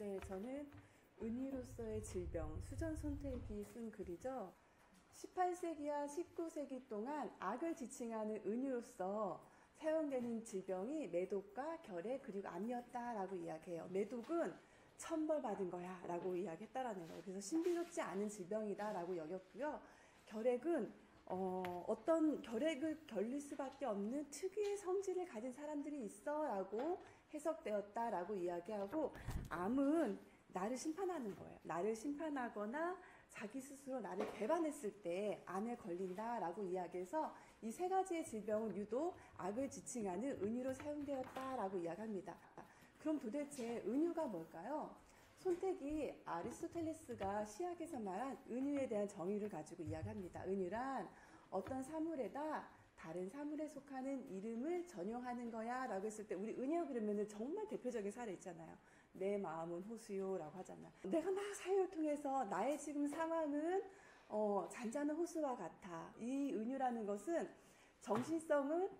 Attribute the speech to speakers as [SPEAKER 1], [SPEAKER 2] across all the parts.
[SPEAKER 1] 네, 저는 은유로서의 질병, 수전 손택이 쓴 글이죠. 18세기와 19세기 동안 악을 지칭하는 은유로서 사용되는 질병이 매독과 결핵 그리고 암이었다라고 이야기해요. 매독은 천벌받은 거야 라고 이야기했다라는 거예요. 그래서 신비롭지 않은 질병이다 라고 여겼고요. 결핵은 어떤 결핵을 결릴 수밖에 없는 특유의 성질을 가진 사람들이 있어 라고 해석되었다 라고 이야기하고, 암은 나를 심판하는 거예요. 나를 심판하거나 자기 스스로 나를 배반했을 때 암에 걸린다 라고 이야기해서 이 세 가지의 질병은 유독 악을 지칭하는 은유로 사용되었다 라고 이야기합니다. 그럼 도대체 은유가 뭘까요? 손택이 아리스토텔레스가 시학에서 말한 은유에 대한 정의를 가지고 이야기합니다. 은유란 어떤 사물에다 다른 사물에 속하는 이름을 전용하는 거야 라고 했을 때, 우리 은유 그러면 정말 대표적인 사례 있잖아요. 내 마음은 호수요 라고 하잖아요. 내가 막 사회를 통해서 나의 지금 상황은 잔잔한 호수와 같아. 이 은유라는 것은 정신성을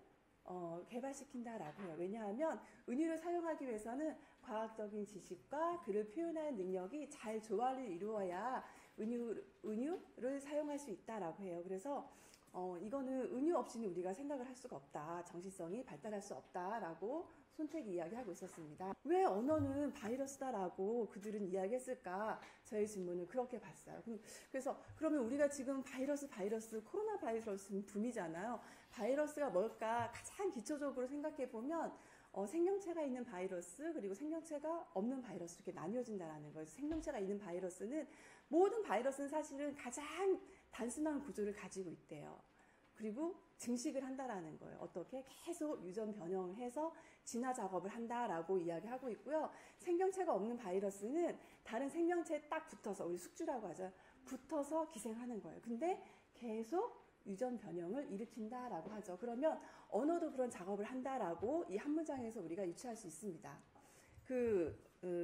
[SPEAKER 1] 개발시킨다라고 해요. 왜냐하면 은유를 사용하기 위해서는 과학적인 지식과 그를 표현하는 능력이 잘 조화를 이루어야 은유를 사용할 수 있다라고 해요. 그래서 이거는 은유 없이는 우리가 생각을 할 수가 없다. 정신성이 발달할 수 없다라고 손택이 이야기하고 있었습니다. 왜 언어는 바이러스다라고 그들은 이야기했을까? 저희 질문을 그렇게 봤어요. 그래서 그러면 우리가 지금 바이러스, 코로나 바이러스는 붐이잖아요. 바이러스가 뭘까? 가장 기초적으로 생각해 보면 생명체가 있는 바이러스, 그리고 생명체가 없는 바이러스, 이렇게 나뉘어진다는 거예요. 생명체가 있는 바이러스는, 모든 바이러스는 사실은 가장 단순한 구조를 가지고 있대요. 그리고 증식을 한다라는 거예요. 어떻게? 계속 유전 변형을 해서 진화 작업을 한다라고 이야기하고 있고요. 생명체가 없는 바이러스는 다른 생명체에 딱 붙어서, 우리 숙주라고 하죠. 붙어서 기생하는 거예요. 근데 계속 유전 변형을 일으킨다라고 하죠. 그러면 언어도 그런 작업을 한다라고 이 한 문장에서 우리가 유추할 수 있습니다.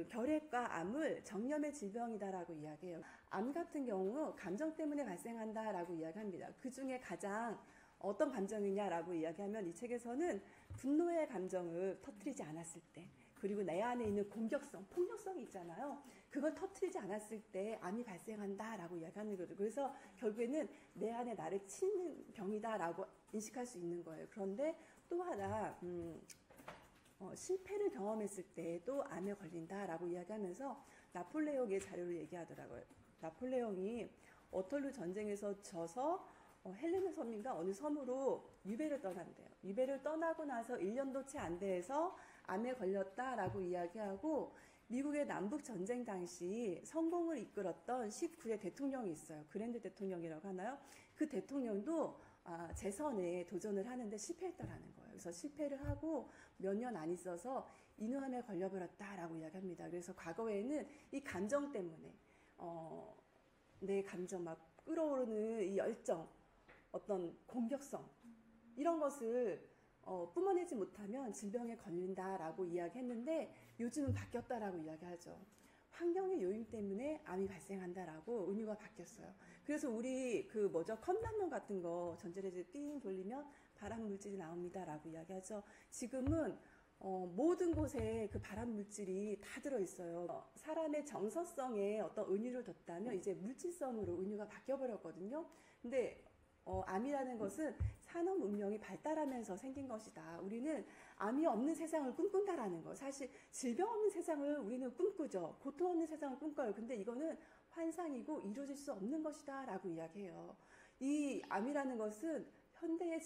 [SPEAKER 1] 결핵과 암을 정념의 질병이다라고 이야기해요. 암 같은 경우 감정 때문에 발생한다라고 이야기합니다. 그 중에 가장 어떤 감정이냐라고 이야기하면, 이 책에서는 분노의 감정을 터뜨리지 않았을 때, 그리고 내 안에 있는 공격성, 폭력성이 있잖아요. 그걸 터뜨리지 않았을 때 암이 발생한다라고 이야기하는 거죠. 그래서 결국에는 내 안에 나를 치는 병이다라고 인식할 수 있는 거예요. 그런데 또 하나, 실패를 경험했을 때 또 암에 걸린다라고 이야기하면서 나폴레옹의 자료를 얘기하더라고요. 나폴레옹이 워털루 전쟁에서 져서 헬레네 섬인가 어느 섬으로 유배를 떠난대요. 유배를 떠나고 나서 1년도 채 안 돼서 암에 걸렸다라고 이야기하고, 미국의 남북 전쟁 당시 성공을 이끌었던 19대 대통령이 있어요. 그랜드 대통령이라고 하나요? 그 대통령도 재선에 도전을 하는데 실패했다라는 거예요. 그래서 실패를 하고 몇 년 안 있어서 인후암에 걸려버렸다라고 이야기합니다. 그래서 과거에는 이 감정 때문에 내 감정 막 끌어오르는 이 열정, 어떤 공격성, 이런 것을 뿜어내지 못하면 질병에 걸린다라고 이야기했는데, 요즘은 바뀌었다라고 이야기하죠. 환경의 요인 때문에 암이 발생한다라고 은유가 바뀌었어요. 그래서 우리 컵라면 같은 거 전자레인지 띵 돌리면 발암 물질이 나옵니다라고 이야기하죠. 지금은 모든 곳에 그 발암 물질이 다 들어있어요. 사람의 정서성에 어떤 은유를 뒀다면 이제 물질성으로 은유가 바뀌어버렸거든요. 근데 암이라는 것은 산업 문명이 발달하면서 생긴 것이다. 우리는 암이 없는 세상을 꿈꾼다라는 거. 사실 질병 없는 세상을 우리는 꿈꾸죠. 고통 없는 세상을 꿈꿔요. 근데 이거는 환상이고 이루어질 수 없는 것이다 라고 이야기해요. 이 암이라는 것은 현대의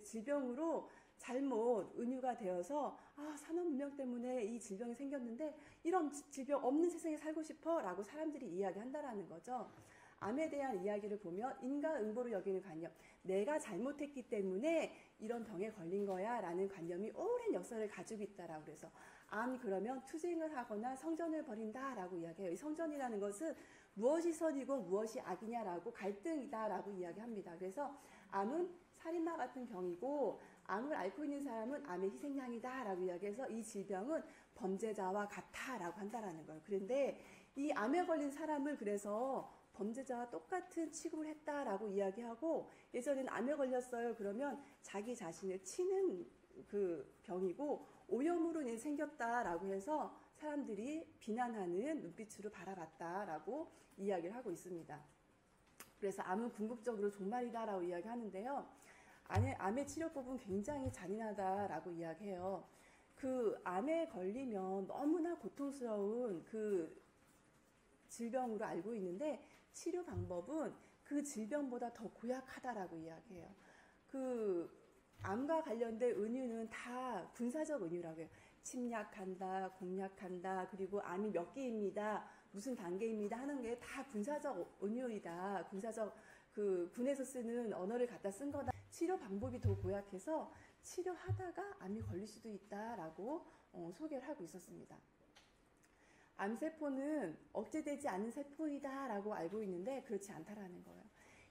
[SPEAKER 1] 질병으로 잘못 은유가 되어서, 산업 문명 때문에 이 질병이 생겼는데 이런 질병 없는 세상에 살고 싶어 라고 사람들이 이야기한다라는 거죠. 암에 대한 이야기를 보면 인과응보로 여기는 관념, 내가 잘못했기 때문에 이런 병에 걸린 거야 라는 관념이 오랜 역사를 가지고 있다라고. 그래서 암 그러면 투쟁을 하거나 성전을 벌인다 라고 이야기해요. 이 성전이라는 것은 무엇이 선이고 무엇이 악이냐라고 갈등이다 라고 이야기합니다. 그래서 암은 살인마 같은 병이고, 암을 앓고 있는 사람은 암의 희생양이다 라고 이야기해서 이 질병은 범죄자와 같아 라고 한다라는 거예요. 그런데 이 암에 걸린 사람을 그래서 범죄자와 똑같은 취급을 했다라고 이야기하고, 예전에는 암에 걸렸어요 그러면 자기 자신을 치는 그 병이고 오염으로 생겼다라고 해서 사람들이 비난하는 눈빛으로 바라봤다라고 이야기를 하고 있습니다. 그래서 암은 궁극적으로 종말이다라고 이야기하는데요. 암의 치료법은 굉장히 잔인하다라고 이야기해요. 그 암에 걸리면 너무나 고통스러운 그 질병으로 알고 있는데 치료 방법은 그 질병보다 더 고약하다라고 이야기해요. 그 암과 관련된 은유는 다 군사적 은유라고 해요. 침략한다, 공략한다, 그리고 암이 몇 개입니다, 무슨 단계입니다 하는 게 다 군사적 은유이다. 군사적 그 군에서 쓰는 언어를 갖다 쓴 거다. 치료 방법이 더 고약해서 치료하다가 암이 걸릴 수도 있다라고 소개를 하고 있었습니다. 암세포는 억제되지 않는 세포이다라고 알고 있는데 그렇지 않다라는 거예요.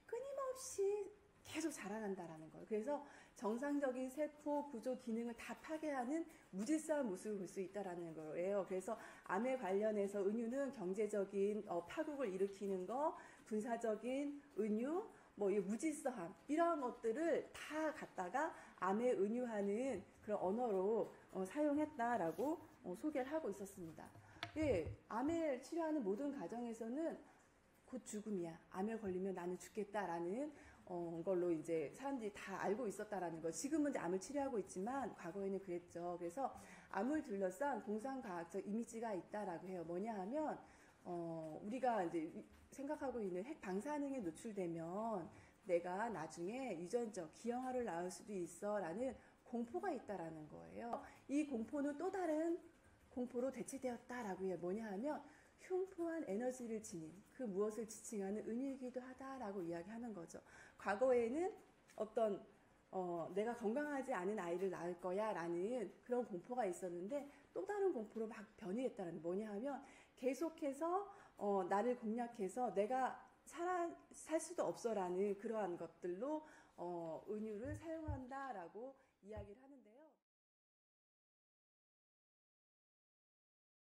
[SPEAKER 1] 끊임없이 계속 자라난다라는 거예요. 그래서 정상적인 세포 구조 기능을 다 파괴하는 무질서한 모습을 볼 수 있다라는 거예요. 그래서 암에 관련해서 은유는 경제적인 파국을 일으키는 거, 군사적인 은유, 뭐 이 무질서함 이러한 것들을 다 갖다가 암에 은유하는 그런 언어로 사용했다라고 소개를 하고 있었습니다. 예, 암을 치료하는 모든 과정에서는 곧 죽음이야. 암에 걸리면 나는 죽겠다라는 걸로 이제 사람들이 다 알고 있었다라는 거. 지금은 이제 암을 치료하고 있지만 과거에는 그랬죠. 그래서 암을 둘러싼 공상과학적 이미지가 있다라고 해요. 뭐냐 하면 우리가 이제 생각하고 있는 핵 방사능에 노출되면 내가 나중에 유전적 기형아를 낳을 수도 있어라는 공포가 있다라는 거예요. 이 공포는 또 다른 공포로 대체되었다라고 해요. 뭐냐 하면 흉포한 에너지를 지닌 그 무엇을 지칭하는 은유이기도 하다라고 이야기하는 거죠. 과거에는 어떤 내가 건강하지 않은 아이를 낳을 거야 라는 그런 공포가 있었는데 또 다른 공포로 막 변이했다는 뭐냐 하면 계속해서 나를 공략해서 내가 살 수도 없어라는 그러한 것들로 은유를 사용한다라고 이야기를 하는데요.